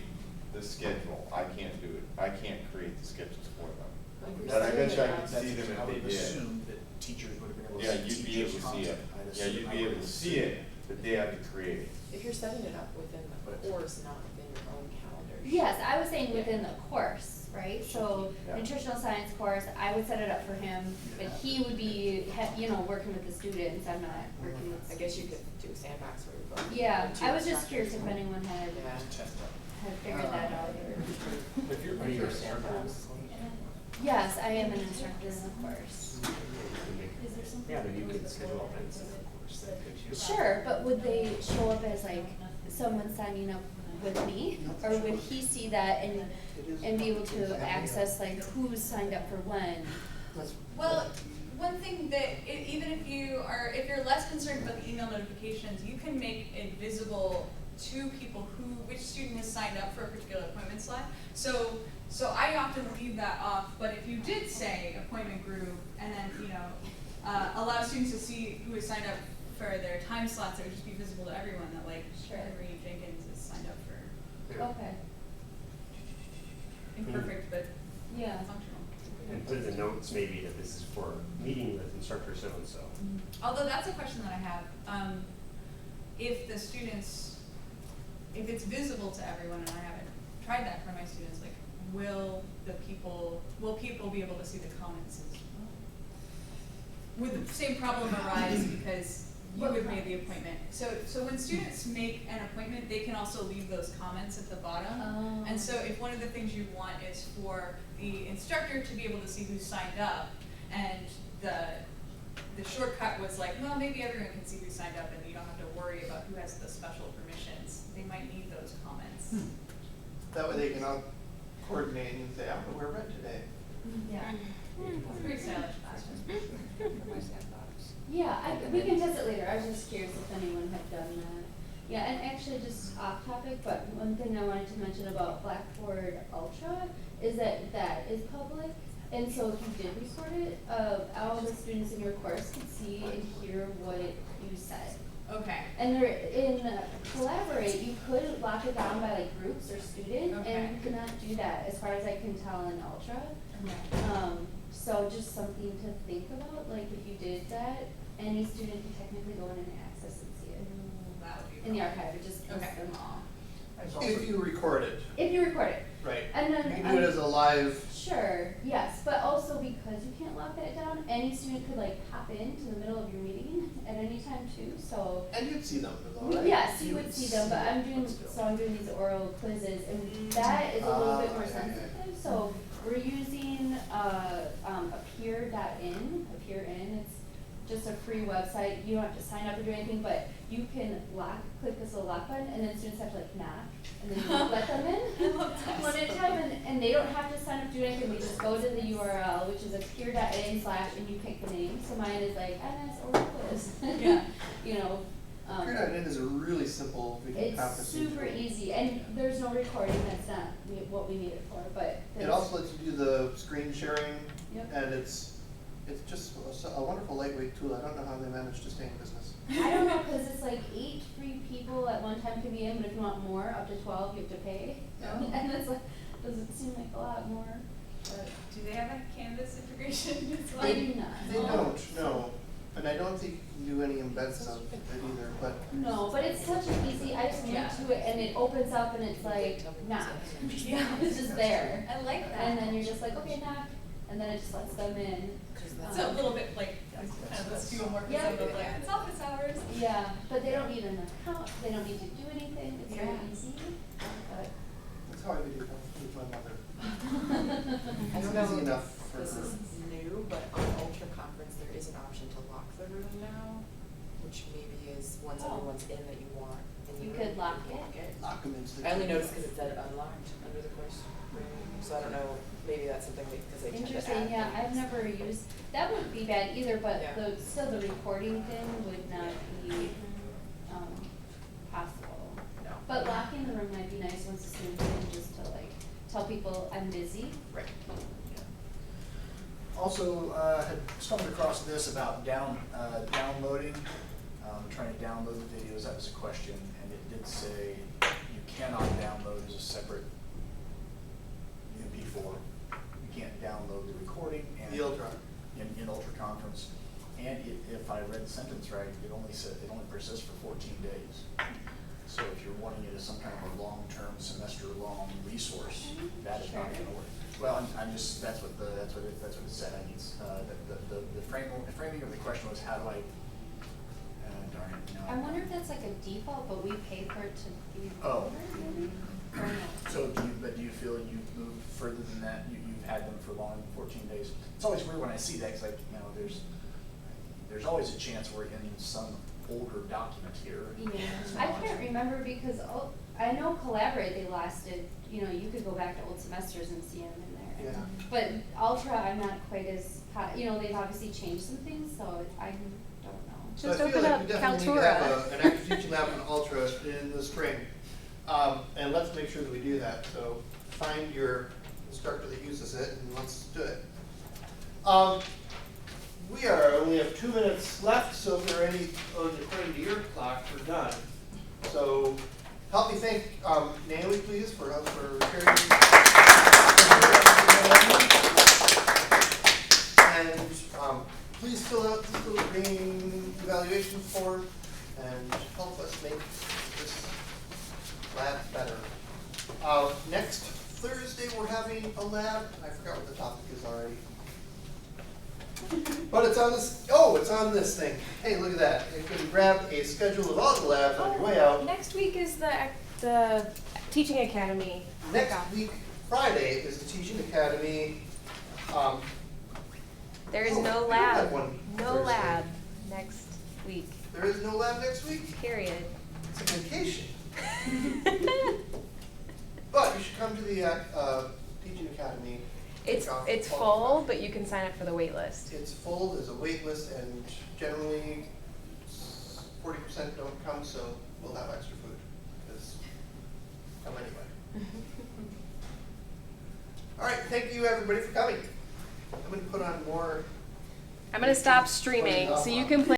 the schedule. I can't do it. I can't create the schedules for them. But I bet you I could see them I if would they did. assume that teachers would have been able to Yeah, see you'd be able to teachers' see it. content. I'd Yeah, assume you'd I be would able have to see it, but they have to create it. If you're setting it up within the course, not within your own calendar. Yes, I was saying within the course, right? So Yeah. nutritional science course, I would set it up for him, but he would be, working with the students, I'm not working with. I guess you could do Sandbox where you've got. Yeah, two I was just instructors curious if and- anyone had Yeah. Test that. figured that out or. Are you a Sandbox? Yes, I am an instructor in the course. Is there something? Yeah, then you could schedule events in the course that gives you. Sure, but would they show up as like someone signing up with me? Or would he see that and be able to access like who's signed up for when? Well, one thing that, even if you're less concerned about the email notifications, you can make it visible to people which student has signed up for a particular appointment slot. So I often leave that off, but if you did say appointment group and then, allow students to see who has signed up for their time slots, it would just be visible to everyone that like Sure. Henry Jenkins is signed up for Okay, imperfect but yeah. functional. And put in the notes maybe that this is for meeting with instructor so-and-so. Although that's a question that I have, if it's visible to everyone, and I haven't tried that for my students, like, will people be able to see the comments as well? Would the same problem arise because you have made the appointment? So when students make an appointment, they can also leave those comments at the bottom. Oh. And so if one of the things you want is for the instructor to be able to see who signed up, and the shortcut was like, well, maybe everyone can see who signed up and you don't have to worry about who has the special permissions, they might need those comments. That way they can all coordinate and say, I'm gonna wear red today. Yeah. Very stylish costume. Yeah, we can test it later. I was just curious if anyone had done that. Yeah, and actually just off topic, but one thing I wanted to mention about Blackboard Ultra is that is public. And so if you did record it, all the students in your course could see and hear what you said. Okay. And they're in Collaborate, you could lock it down by like groups or student, Okay. and you cannot do that as far as I can tell in Ultra. Okay. So just something to think about, like if you did that, any student can technically go in and access and see it. That would be In the cool. archive, it just lists Okay. them all. It's also- If you record it, If you record it. right. And then, You can do it as a live, sure, yes, but also because you can't lock that down, any student could like hop into the middle of your meeting at any time too, so. and you'd see them though, right? Yes, you would see them, but I'm doing these oral quizzes, and that is a little bit more yeah, yeah, yeah. sensitive, so we're using, appear.in, it's just a free website, you don't have to sign up or do anything, but you can click this little lock button, and then students have to like knock, and then you let them in. I love that. One at a time, and they don't have to sign up, do anything, we just go to the URL, which is appear.in/ and you pick the name, so mine is like NS oral quiz. Yeah. You know, Appear.in is a really simple video it's conferencing super tool. easy, and there's no recording, that's not what we need it for, but. It there's- also lets you do the screen sharing, Yep. and it's just a wonderful lightweight tool. I don't know how they manage to stay in business. I don't know, cause it's like 8 free people at one time can be in, but if you want more, up to 12, you have to pay. Yeah. And it's like, doesn't seem like a lot more, but Do they have a Canvas integration as well? they do not. They don't, no. And I don't think you can do any embeds of it either, but No, but it's such an easy, I just Yeah. link to it and it opens up and it's like, knock. Yeah. It's just there. I like that. And then you're just like, okay, knock, and then it just lets them in. It's a little bit like, kind of this homework or Yeah. something, like, it's office hours. Yeah, but they don't need an account, they don't need to do anything, it's very Yeah. easy, but. that's how I video conference with my mother. I It's don't know easy if enough for this her. is new, but on Ultra Conference, there is an option to lock the room now, which maybe is once Oh. everyone's in that you want in the You room, could lock you it? lock it. Lock them into the. I only noticed because it said unlocked under the course room, so I don't know, maybe that's something because they tend to add Interesting, yeah, I've things. never used, that wouldn't be bad either, but Yeah. still the recording thing would not be, possible. No. But locking the room might be nice once the student's in, just to like, tell people I'm busy. Right. Also, had stumbled across this about downloading, trying to download the videos, that was a question, and it did say you cannot download as a separate MP4. You can't download the recording and. The Ultra. In Ultra Conference, and if I read the sentence right, it only persists for 14 days. So if you're wanting it as some kind of a long-term, semester-long resource, that is not going to work. Well, I'm just, that's what it said. I need, the framing of the question was how do I, darn it, no. I wonder if that's like a default, but we pay for it to be Oh. recorded, maybe? I don't know. So do you feel you've moved further than that? You've had them for longer than 14 days? It's always weird when I see that, because there's always a chance we're in some older document here. Yeah, I can't remember because I know Collaborate, they lasted, you could go back to old semesters and see them in there. Yeah. But Ultra, I'm not quite as, they've obviously changed some things, so I don't know. So Just I feel open like up we definitely need to have an active teaching lab on Ultra in the spring. And let's make sure that we do that. So find your instructor that uses it and let's do it. We only have 2 minutes left, so if there are any, according to your clock, we're done. So help me thank Naomi, please, for carrying. And please fill out this little green evaluation form and help us make this lab better. Next Thursday, we're having a lab. I forgot what the topic is already. But it's on this, it's on this thing. Hey, look at that. You can grab a schedule of all the labs on your way out. Next week is the Teaching Academy. Next week, Friday, is the Teaching Academy. There is Oh, no we don't have lab, one no Thursday. lab next week, There is no lab next week. period. It's a vacation. But you should come to the Teaching Academy. It's kickoff full, all the time. but you can sign up for the wait list. It's full, there's a wait list, and generally 40% don't come, so we'll have extra food, because come anyway. All right, thank you everybody for coming. I'm gonna put on more. I'm gonna stop streaming so you can play.